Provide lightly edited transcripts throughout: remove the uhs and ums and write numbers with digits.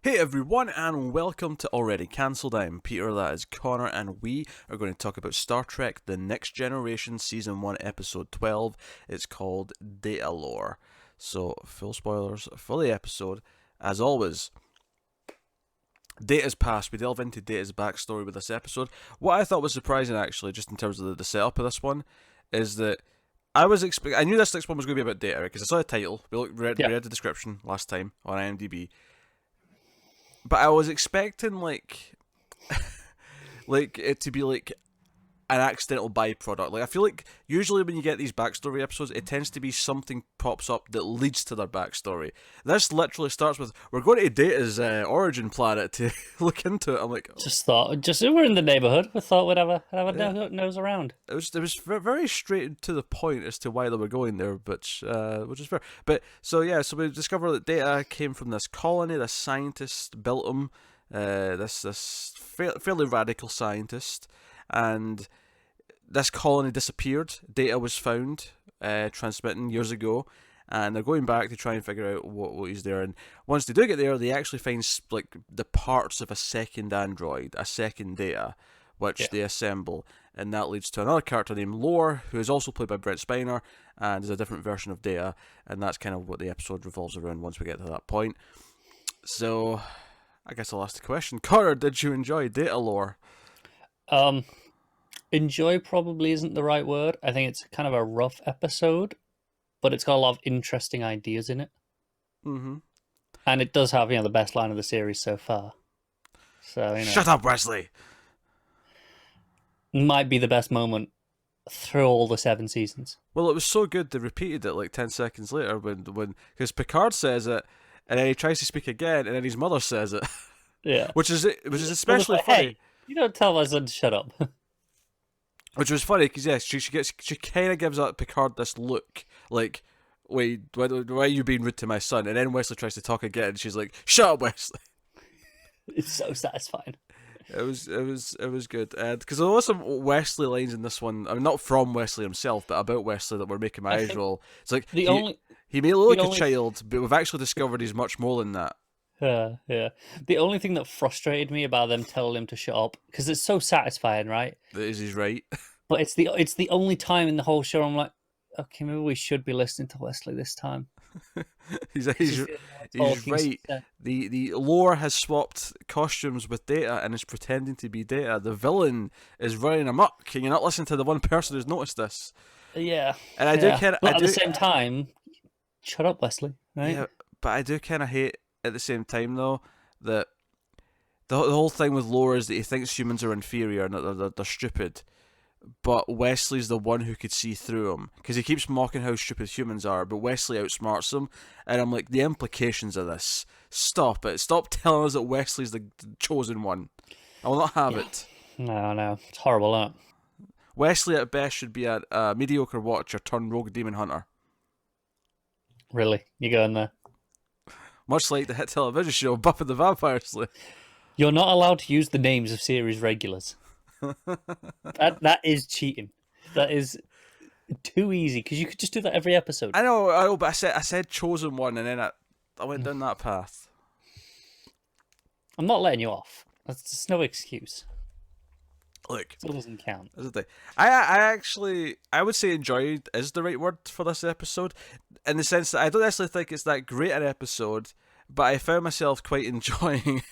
Hey everyone, and welcome to Already Cancelled. I'm Peter, that is Connor, and we are going to talk about Star Trek The Next Generation Season 1, Episode 12. It's called Datalore. So, full spoilers for the episode. As always, Data's past. We delve into Data's backstory with this episode. What I thought was surprising, actually, just in terms of the setup of this one, is that I knew this next one was going to be about Data, because I saw the title. We read the description last time on IMDb. But I was expecting like it to be like an accidental byproduct. Like I feel like usually when you get these backstory episodes, it tends to be something pops up that leads to their backstory. This literally starts with we're going to Data's origin planet to look into it. I'm like, we're in the neighborhood. We thought we'd have a nose around. It was very straight to the point as to why they were going there, but which is fair. But so we discover that Data came from this colony. This scientist built them. This fairly radical scientist, and this colony disappeared. Data was found transmitting years ago, and they're going back to try and figure out what is there. And once they do get there, they actually find like the parts of a second android, a second Data, which they assemble, and that leads to another character named LeVar, who is also played by Brent and is a different version of Data, and that's kind of what the episode revolves around once we get to that point. So, I guess I'll ask the question. Connor, did you enjoy Datalore? Enjoy probably isn't the right word. I think it's kind of a rough episode, but it's got a lot of interesting ideas in it. Mm-hmm. And it does have, the best line of the series so far. So, Shut up, Wesley! Might be the best moment through all the 7 seasons. Well, it was so good they repeated it like 10 seconds later when because Picard says it, and then he tries to speak again, and then his mother says it. Yeah. which is especially like, funny. Hey, you don't tell my son to shut up. Which was funny because she kind of gives out Picard this look like, wait, why are you being rude to my son? And then Wesley tries to talk again, and she's like, shut up, Wesley. It's so satisfying. It was good because there was some Wesley lines in this one. I mean, not from Wesley himself, but about Wesley that were making my eyes roll. It's like he may look like a child, but we've actually discovered he's much more than that. Yeah. The only thing that frustrated me about them telling him to shut up, because it's so satisfying, right? That is he's right. But it's the only time in the whole show I'm like, okay, maybe we should be listening to Wesley this time. he's right. The lore has swapped costumes with Data and is pretending to be Data. The villain is running amok. Can you not listen to the one person who's noticed this? Yeah. And I do kind of. But at the same time, shut up, Wesley. Right? Yeah, but I do kind of hate at the same time though that the whole thing with lore is that he thinks humans are inferior and that they're stupid. But Wesley's the one who could see through him because he keeps mocking how stupid humans are, but Wesley outsmarts him. And I'm like, the implications of this. Stop it. Stop telling us that Wesley's the chosen one. I will not have it. No. It's horrible, isn't it? Wesley at best should be a mediocre watcher turned rogue demon hunter. Really? You going there? Much like the hit television show Buffy the Vampire Slayer. You're not allowed to use the names of series regulars. That is cheating. That is too easy because you could just do that every episode. I know, but I said chosen one, and then I went down that path. I'm not letting you off. That's just no excuse. Look, it doesn't count. I would say enjoyed is the right word for this episode, in the sense that I don't necessarily think it's that great an episode, but I found myself quite enjoying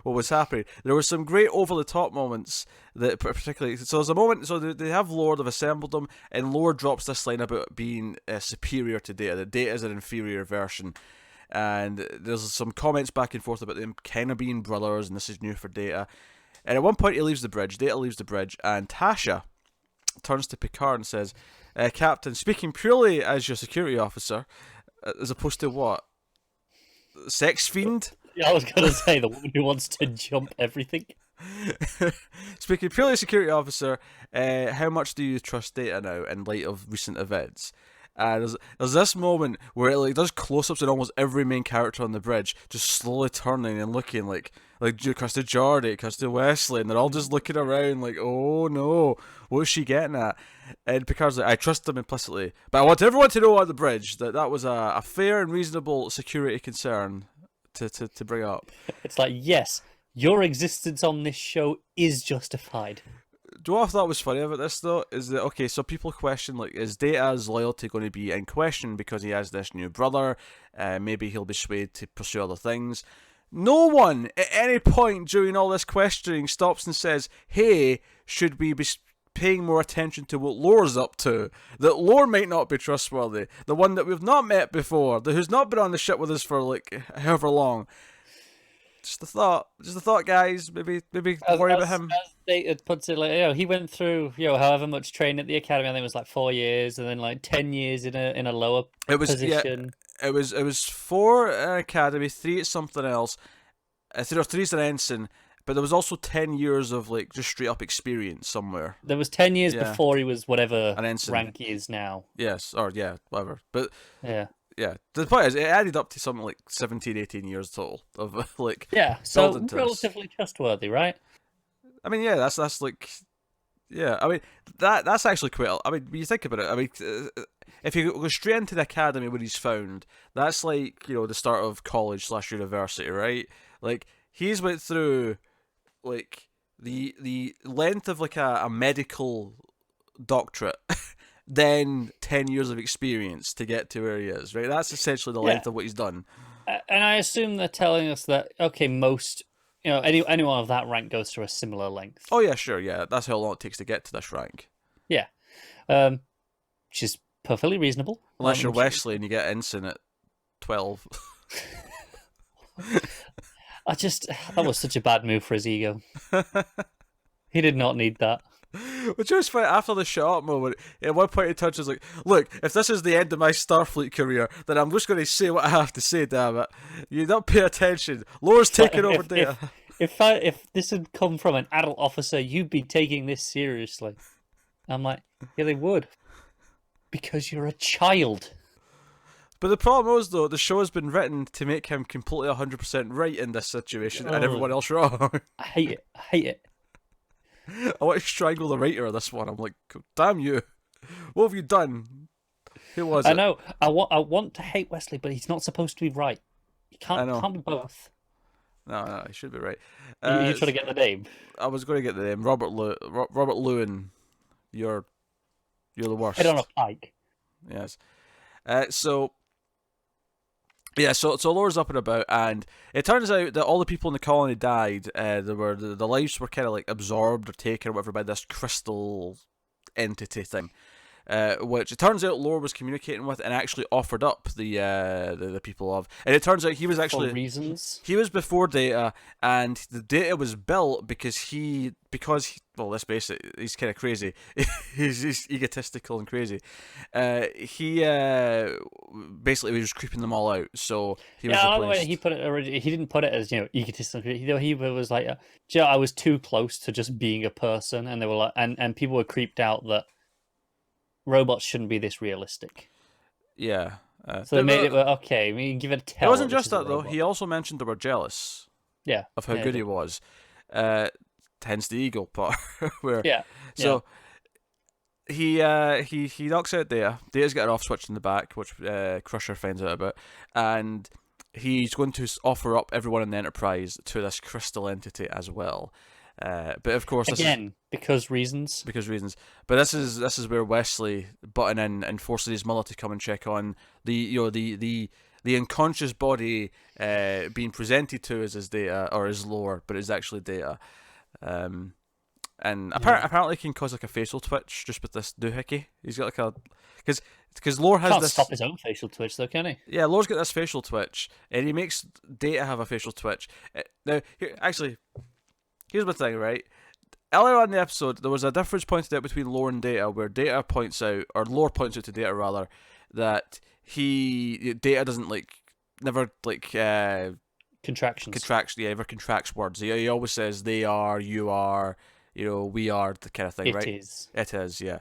what was happening. There were some great over-the-top moments that particularly. So there's a moment. So they have Lore. They've assembled them, and Lore drops this line about being superior to Data. That Data is an inferior version, and there's some comments back and forth about them kind of being brothers, and this is new for Data. And at one point, he leaves the bridge. Data leaves the bridge, and Tasha turns to Picard and says, "Captain, speaking purely as your security officer, as opposed to what? Sex fiend?" Yeah, I was going to say the woman who wants to jump everything. Speaking purely as security officer, how much do you trust Data now in light of recent events? And there's this moment where it like does close-ups on almost every main character on the bridge, just slowly turning and looking like it cuts to Geordi, it cuts to Wesley, and they're all just looking around like, oh no, what's she getting at? And Picard's like, I trust them implicitly, but I want everyone to know on the bridge that was a fair and reasonable security concern to bring up. It's like, yes, your existence on this show is justified. Do you know what I thought was funny about this though? Is that okay? So people question like, is Data's loyalty going to be in question because he has this new brother? Maybe he'll be swayed to pursue other things. No one at any point during all this questioning stops and says, "Hey, should we be paying more attention to what Lore's up to? That Lore might not be trustworthy. The one that we've not met before, who's not been on the ship with us for like however long." Just a thought, guys. Maybe worry about him. As Data puts it, like, he went through, however much training at the academy. I think it was like 4 years, and then like 10 years in a lower position. Yeah, it was 4 at academy, 3 at something else, 3 as an ensign. But there was also 10 years of like just straight up experience somewhere. There was 10 years before he was whatever an ensign rank he is now. Yes, or whatever. But yeah. The point is, it added up to something like 17, 18 years total of like. Yeah, so relatively trustworthy, right? I mean, yeah, that's like, yeah. I mean, that's actually quite. I mean, when you think about it, I mean, if you go straight into the academy where he's found, that's like the start of college / university, right? Like he's went through like the length of like a medical doctorate. Then 10 years of experience to get to where he is, right? That's essentially the length of what he's done. And I assume they're telling us that, okay, most, anyone of that rank goes through a similar length. Oh, yeah, sure, yeah. That's how long it takes to get to this rank. Yeah. Which is perfectly reasonable. Unless you're Wesley and you get ensign at 12. That was such a bad move for his ego. He did not need that. Which was funny, after the shut up moment, at one point he touches like, look, if this is the end of my Starfleet career, then I'm just going to say what I have to say, damn it. You don't pay attention. Lore's taking over there. If this had come from an adult officer, you'd be taking this seriously. I'm like, yeah, they would. Because you're a child. But the problem is, though, the show has been written to make him completely 100% right in this situation and everyone else wrong. I hate it. I want to strangle the writer of this one. I'm like, damn you. What have you done? Who was it? I know. I want to hate Wesley, but he's not supposed to be right. You can't be both. No, he should be right. You trying to get the name? I was going to get the name. Robert Lewin. You're the worst. Head on a pike. Yes. So Lore's up and about, and it turns out that all the people in the colony died. The lives were kind of like absorbed or taken or whatever by this crystal entity thing, which it turns out Lore was communicating with and actually offered up the people of. And it turns out he was actually for reasons. He was before Data, and the Data was built because let's face it, he's kind of crazy. he's egotistical and crazy. He basically was creeping them all out. So he was replaced. The way he put it originally, he didn't put it as egotistical. He was like, I was too close to just being a person, and they were like, and people were creeped out that robots shouldn't be this realistic. Yeah. So they made it okay. I mean, give it a tell. It wasn't just that though. He also mentioned they were jealous. Yeah. Of how good he was. Hence the ego part. He knocks out Data. Data's got an off switch in the back, which Crusher finds out about, and he's going to offer up everyone in the Enterprise to this crystal entity as well. But of course, because reasons. But this is where Wesley butting in and forcing his mother to come and check on the unconscious body being presented to us as Data or as Lore, but it's actually Data. And apparently can cause like a facial twitch just with this doohickey. He's got like a because Lore has can't this. Stop his own facial twitch though, can he? Yeah, Lore's got this facial twitch, and he makes Data have a facial twitch. Now, here's my thing, right? Earlier on in the episode, there was a difference pointed out between Lore and Data, where Data points out, or Lore points out to Data rather, that Data doesn't never contractions. Never contracts words. He always says they are, you are, we are, the kind of thing, right? It is, yeah.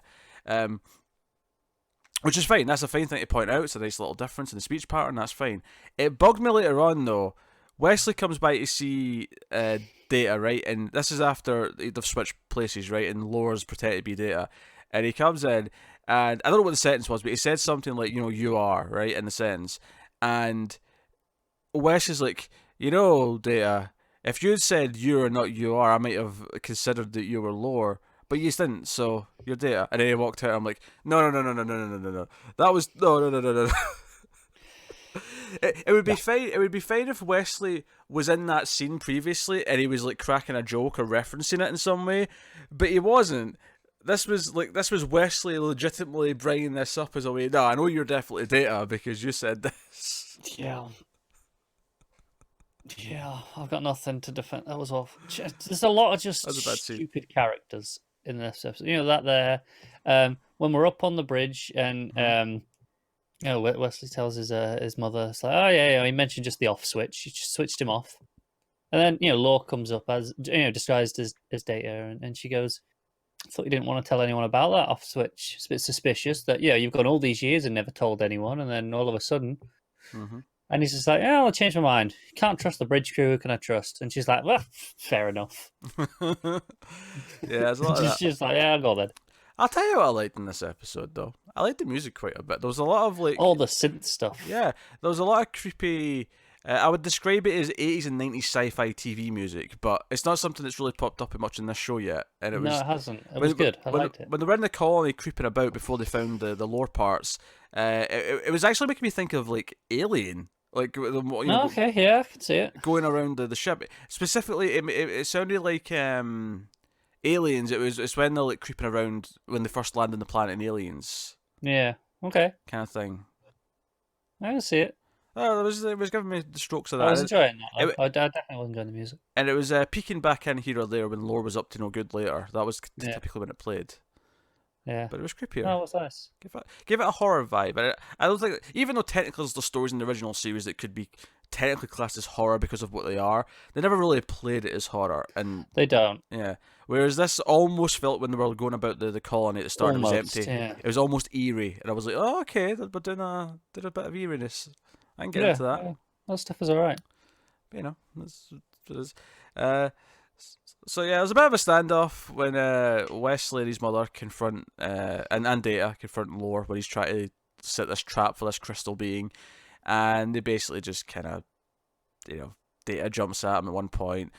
Which is fine. That's a fine thing to point out. It's a nice little difference in the speech pattern. That's fine. It bugged me later on though. Wesley comes by to see Data, right? And this is after they've switched places, right? And Lore's pretended to be Data. And he comes in, and I don't know what the sentence was, but he said something like, you are, right? In the sentence. And Wes is like, You know, Data, if you'd said you are not you are, I might have considered that you were lore, but you didn't, so you're Data. And then he walked out, I'm like, no. That was, no. It would be fine. It would be fine if Wesley was in that scene previously and he was like cracking a joke or referencing it in some way, but he wasn't. This was Wesley legitimately bringing this up as a way. No, I know you're definitely Data because you said this. Yeah. Yeah, I've got nothing to defend. That was awful. There's a lot of just That was a bad scene. stupid characters in this episode. You know that there, when we're up on the bridge and Wesley tells his mother, it's like, oh yeah, he mentioned just the off switch. She just switched him off, and then Law comes up as disguised as Data, and she goes, I thought you didn't want to tell anyone about that off switch. It's a bit suspicious that you've gone all these years and never told anyone, and then all of a sudden. Mm-hmm. And he's just like, yeah, I'll change my mind. Can't trust the bridge crew. Who can I trust? And she's like, well, fair enough. Yeah, there's a lot of that. She's like, yeah, I'll go then. I'll tell you what I liked in this episode, though. I liked the music quite a bit. There was a lot of like all the synth stuff. Yeah, there was a lot of creepy. I would describe it as 80s and 90s sci-fi TV music, but it's not something that's really popped up much in this show yet. And No, it hasn't. It was good. I liked it. When they were in the colony creeping about before they found the lore parts, it was actually making me think of like Alien. Like, okay, yeah, I can see it. Going around the ship. Specifically, it sounded like Aliens. It's when they're like creeping around when they first land on the planet in Aliens. Yeah, okay. Kind of thing. I can see it. Oh, it was giving me the strokes of that. I was enjoying that. I definitely wasn't enjoying the music. And it was peeking back in here or there when lore was up to no good later. That was typically when it played. Yeah. But it was creepier. Oh, it was nice. Give it a horror vibe. I don't think, even though technically there's the stories in the original series that could be technically classed as horror because of what they are, they never really played it as horror. And they don't. Yeah. Whereas this almost felt when they were going about the colony at the start, it was empty. Yeah. It was almost eerie. And I was like, oh, okay, they're doing a bit of eeriness. I can get into that. Yeah. That stuff is alright. But, that's what it is. So yeah, it was a bit of a standoff when Wesley and his mother confront and Data confront Lore when he's trying to set this trap for this crystal being, and they basically just kind of, Data jumps at him at one point.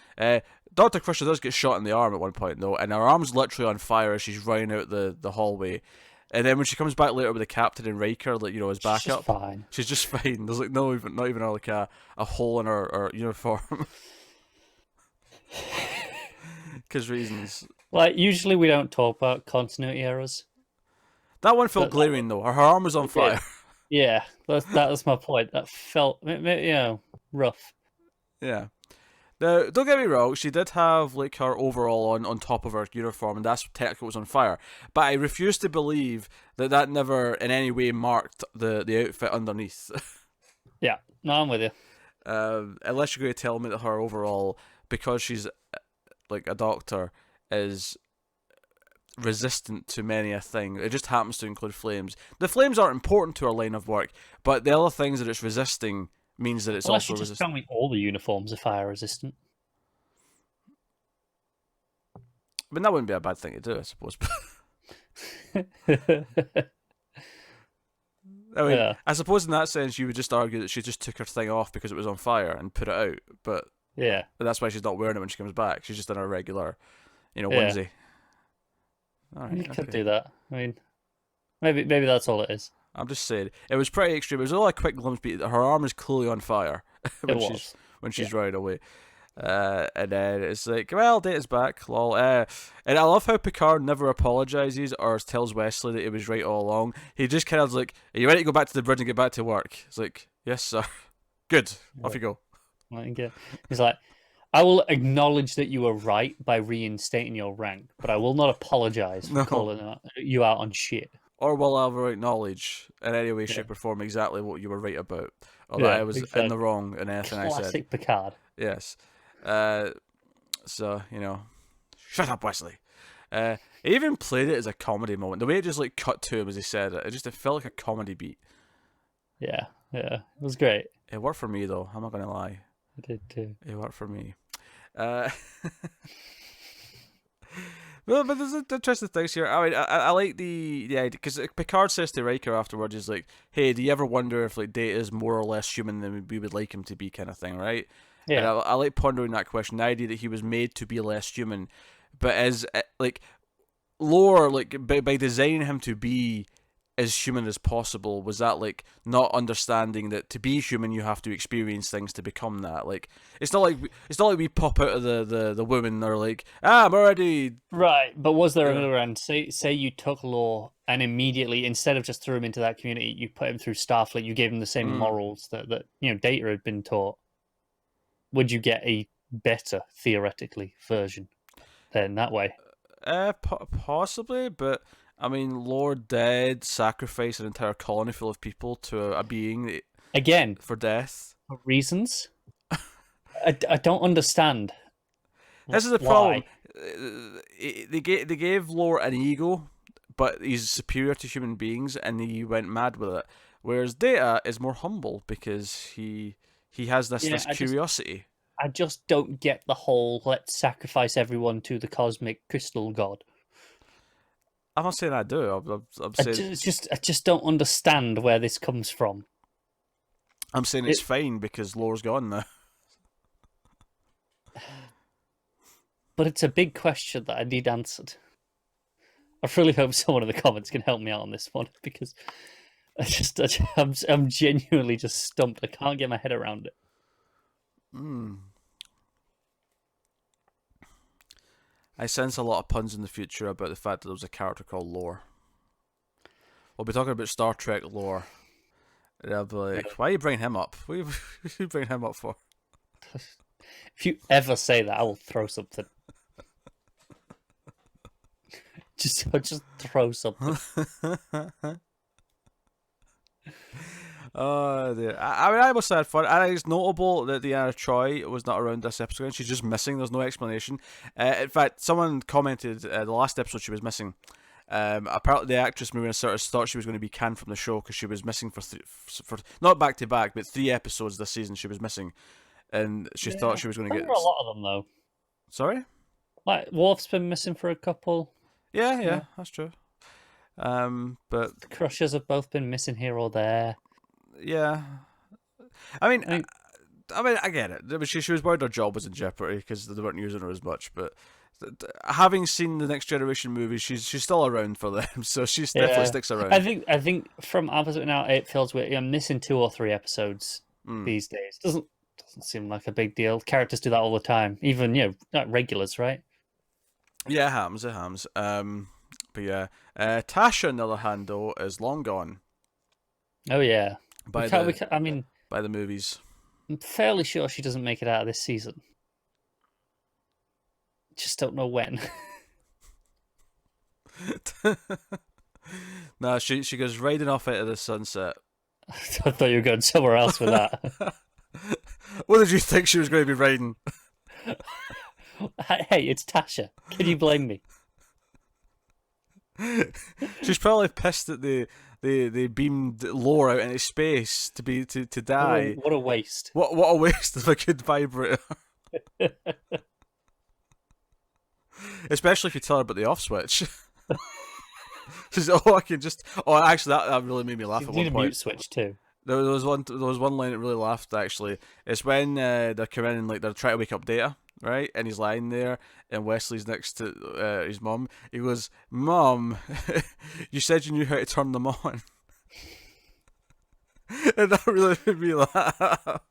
Dr. Crusher does get shot in the arm at one point though, and her arm's literally on fire as she's running out the hallway. And then when she comes back later with the captain and Riker, like as backup, she's just fine. There's like not even like a hole in her uniform. Because reasons. Like, usually we don't talk about continuity errors. That one felt glaring, though. Her arm was on fire. Yeah, that was my point. That felt, rough. Yeah. Now, don't get me wrong, she did have, like, her overall on top of her uniform, and that's technically what was on fire. But I refuse to believe that never in any way marked the outfit underneath. Yeah, no, I'm with you. Unless you're going to tell me that her overall, because she's like a doctor, is resistant to many a thing. It just happens to include flames. The flames aren't important to her line of work, but the other things that it's resisting means that it's also resistant. Unless you just tell me all the uniforms are fire resistant. I mean, that wouldn't be a bad thing to do, I suppose. I suppose in that sense you would just argue that she just took her thing off because it was on fire and put it out, but that's why she's not wearing it when she comes back. She's just in a regular, onesie. All right, you could do that. I mean, maybe that's all it is. I'm just saying, it was pretty extreme. It was a lot of quick glimpse, but her arm is clearly on fire when she's running away. And then it's like, well, Data's back, lol. And I love how Picard never apologizes or tells Wesley that he was right all along. He just kind of like, are you ready to go back to the bridge and get back to work? It's like, yes, sir. Good. Off you go. He's like, I will acknowledge that you were right by reinstating your rank, but I will not apologize for calling you out on shit. Or will I ever acknowledge in any way, shape, or form exactly what you were right about, or that I was in the wrong in anything I said. Classic Picard. Yes. So, shut up, Wesley. He even played it as a comedy moment. The way it just like cut to him as he said it, it felt like a comedy beat. Yeah, it was great. It worked for me though. I'm not gonna lie. It did too. It worked for me. Well, but there's interesting things here. I mean, I like the idea because Picard says to Riker afterwards, he's like, "Hey, do you ever wonder if like Data is more or less human than we would like him to be?" kind of thing, right? And Yeah. I like pondering that question, the idea that he was made to be less human, but as like lore, like by designing him to be as human as possible, was that like not understanding that to be human you have to experience things to become that? Like it's not like we pop out of the womb and they're like, I'm already Right, but was there you know. another end? Say you took Law and immediately, instead of just threw him into that community, you put him through Starfleet, you gave him the same morals that Data had been taught. Would you get a better, theoretically, version then that way? Possibly, but I mean, Lord did sacrifice an entire colony full of people to a being Again, for death. for reasons I don't understand. This is the Why? problem. They gave Lore an ego, but he's superior to human beings, and he went mad with it. Whereas Data is more humble because he has this curiosity. I just don't get the whole let's sacrifice everyone to the cosmic crystal god. I'm not saying I do. I'm saying I just don't understand where this comes from. I'm saying it's fine because Lore's gone now. But it's a big question that I need answered. I really hope someone in the comments can help me out on this one because I'm genuinely just stumped. I can't get my head around it. I sense a lot of puns in the future about the fact that there was a character called Lore. We'll be talking about Star Trek Lore. And I'll be like, why are you bringing him up? What are you bringing him up for? If you ever say that, I will throw something. just throw something. Oh dear. I mean, I must have had fun. I think it's notable that Deanna Troi was not around this episode. She's just missing. There's no explanation. In fact, someone commented the last episode she was missing. Apparently, the actress Marina Sirtis thought she was going to be canned from the show because she was missing for not back to back, but 3 episodes this season. She was missing, and she thought she was going to get a lot of them though. Sorry, like Worf's been missing for a couple. Yeah, that's true. But the Crushers have both been missing here or there. Yeah, I mean, I get it. I mean, she was worried her job was in jeopardy because they weren't using her as much. But having seen the Next Generation movies, she's still around for them, so she definitely sticks around. I think from opposite now, it feels weird. I'm missing 2 or 3 episodes these days. Doesn't seem like a big deal. Characters do that all the time, even not regulars, right? Yeah, it happens. But yeah, Tasha, on the other hand, though, is long gone. Oh yeah. By the movies. I'm fairly sure she doesn't make it out of this season. Just don't know when. No, she goes riding off into the sunset. I thought you were going somewhere else with that. What did you think she was going to be riding? Hey, it's Tasha. Can you blame me? She's probably pissed that they beamed Lore out into space to die. What a waste! What a waste of a good vibrator. Especially if you tell her about the off switch. She's actually that really made me laugh. You at need one a point. mute switch too. There was one line that really laughed actually. It's when they're coming in, like they're trying to wake up Data, right? And he's lying there, and Wesley's next to his mum. He goes, "Mum, you said you knew how to turn them on," and that really made me laugh.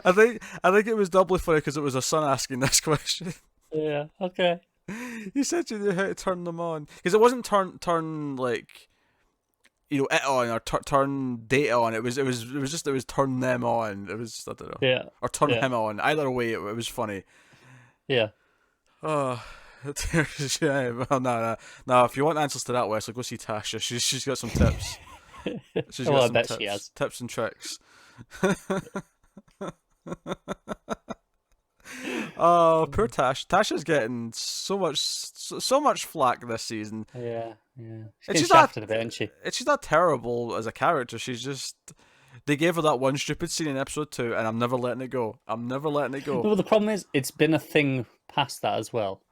I think it was doubly funny because it was her son asking this question. Yeah. Okay. You said you knew how to turn them on because it wasn't turn like. It on or turn Data on. It was turn them on. It was, I don't know. Yeah. Or turn him on. Either way, it was funny. Yeah. Oh, yeah. Well, no. If you want answers to that, Wesley, go see Tasha. She's got some tips. She's got I some bet tips, she has. tips and tricks. Oh, poor Tash. Tasha's getting so much flack this season. Yeah. She's shafted a bit, isn't she? She's not terrible as a character. She's just they gave her that one stupid scene in episode 2, and I'm never letting it go. No, the problem is it's been a thing past that as well.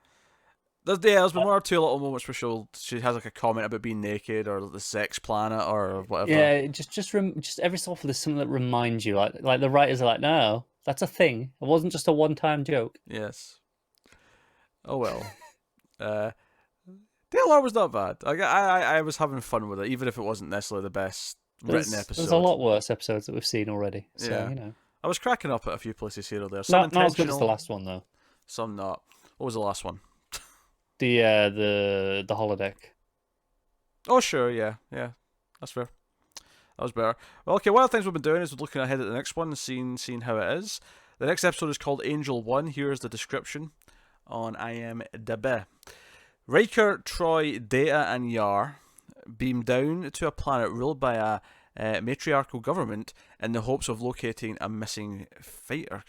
there's been one or two little moments where she has like a comment about being naked or the sex planet or whatever. Yeah, just every so often there's something that reminds you, like the writers are like, no, that's a thing. It wasn't just a one-time joke. Yes. Oh well. Datalore was not bad. I was having fun with it, even if it wasn't necessarily the best written episode. There's a lot worse episodes that we've seen already. So, Yeah. I was cracking up at a few places here or there. Some not as good as the last one though. Some not. What was the last one? The holodeck. Oh sure, yeah. That's fair. That was better. Well, okay, one of the things we've been doing is looking ahead at the next one and seeing how it is. The next episode is called Angel 1. Here's the description on IMDb. Riker, Troy, Data, and Yar beam down to a planet ruled by a matriarchal government in the hopes of locating a missing freighter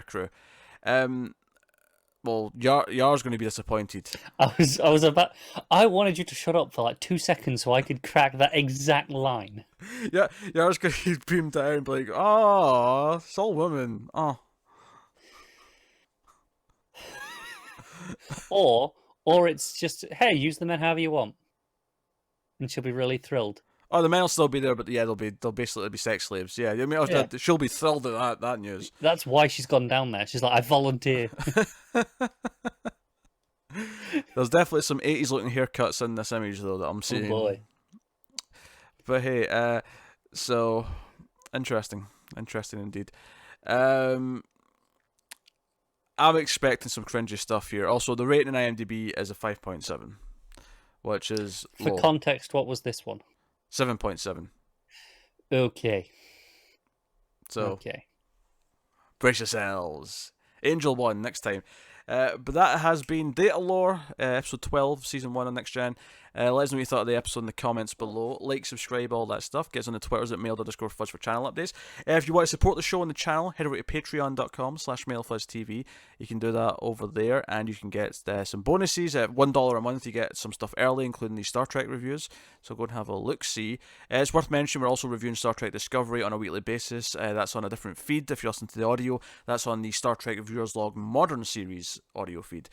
crew. Well, Yar's going to be disappointed. I wanted you to shut up for like 2 seconds so I could crack that exact line. Yeah, Yar's going to beam down and be like, "Oh, it's all women." Oh. Or it's just, hey, use the men however you want, and she'll be really thrilled. Oh, the men will still be there, but yeah, they'll basically be sex slaves. Yeah, I mean, she'll be thrilled at that news. That's why she's gone down there. She's like, I volunteer. There's definitely some 80s looking haircuts in this image though that I'm seeing. Oh boy. But hey, so interesting indeed. I'm expecting some cringy stuff here. Also, the rating in IMDb is a 5.7, which is for low. Context. What was this one? 7.7. Okay. So, okay. Brace yourselves. Angel 1 next time. But that has been Datalore, episode 12, season 1 on Next Gen. Let us know what you thought of the episode in the comments below. Like, subscribe, all that stuff. Get us on the Twitters at mail_fuzz for channel updates. If you want to support the show and the channel, head over to patreon.com/mailfuzztv. You can do that over there, and you can get some bonuses. At $1 a month, you get some stuff early, including these Star Trek reviews. So go and have a look-see. It's worth mentioning we're also reviewing Star Trek Discovery on a weekly basis. That's on a different feed if you listen to the audio. That's on the Star Trek Reviewers Log Modern Series audio feed.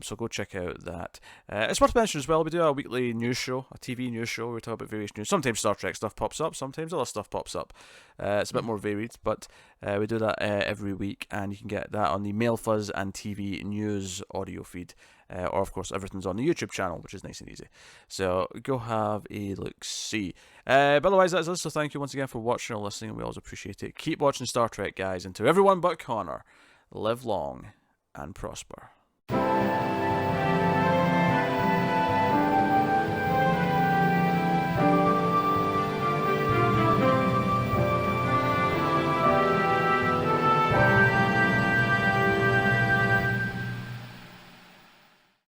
So go check out that. It's worth mentioning as well, we do a weekly news show, a TV news show, where we talk about various news. Sometimes Star Trek stuff pops up, sometimes other stuff pops up. It's a bit more varied, but we do that every week, and you can get that on the Mail Fuzz and TV news audio feed. Or, of course, everything's on the YouTube channel, which is nice and easy. So go have a look-see. But otherwise, that's it. So thank you once again for watching or listening, and we always appreciate it. Keep watching Star Trek, guys, and to everyone but Connor, live long and prosper.